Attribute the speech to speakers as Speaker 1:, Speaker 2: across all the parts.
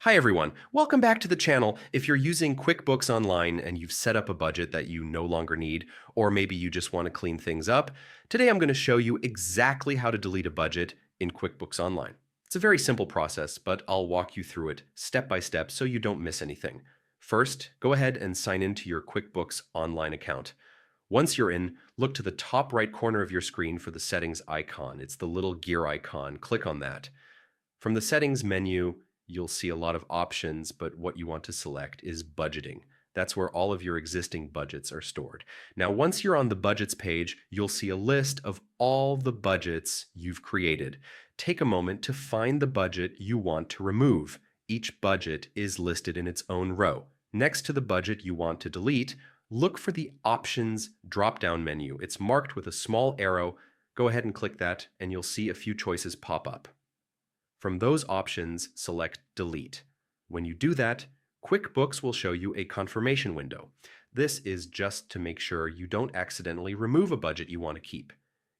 Speaker 1: Hi everyone, welcome back to the channel. If you're using QuickBooks Online and you've set up a budget that you no longer need, or maybe you just want to clean things up, today I'm going to show you exactly how to delete a budget in QuickBooks Online. It's a very simple process, but I'll walk you through it step by step so you don't miss anything. First, go ahead and sign into your QuickBooks Online account. Once you're in, look to the top right corner of your screen for the settings icon. It's the little gear icon. Click on that. From the settings menu, you'll see a lot of options, but what you want to select is budgeting. That's where all of your existing budgets are stored. Now, once you're on the budgets page, you'll see a list of all the budgets you've created. Take a moment to find the budget you want to remove. Each budget is listed in its own row. Next to the budget you want to delete, look for the Options drop-down menu. It's marked with a small arrow. Go ahead and click that, and you'll see a few choices pop up. From those options, select Delete. When you do that, QuickBooks will show you a confirmation window. This is just to make sure you don't accidentally remove a budget you want to keep.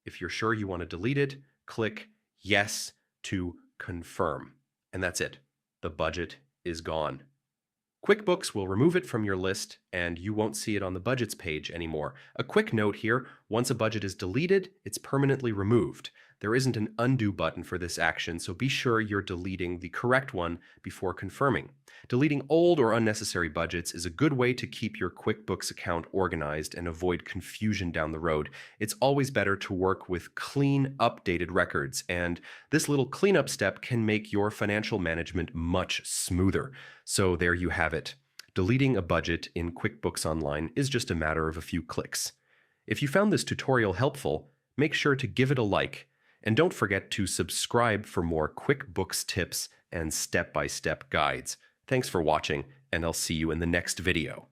Speaker 1: If you're sure you want to delete it, click Yes to confirm. And that's it. The budget is gone. QuickBooks will remove it from your list and you won't see it on the budgets page anymore. A quick note here, once a budget is deleted, it's permanently removed. There isn't an undo button for this action, so be sure you're deleting the correct one before confirming. Deleting old or unnecessary budgets is a good way to keep your QuickBooks account organized and avoid confusion down the road. It's always better to work with clean, updated records, and this little cleanup step can make your financial management much smoother. So there you have it. Deleting a budget in QuickBooks Online is just a matter of a few clicks. If you found this tutorial helpful, make sure to give it a like. And don't forget to subscribe for more QuickBooks tips and step-by-step guides. Thanks for watching, and I'll see you in the next video.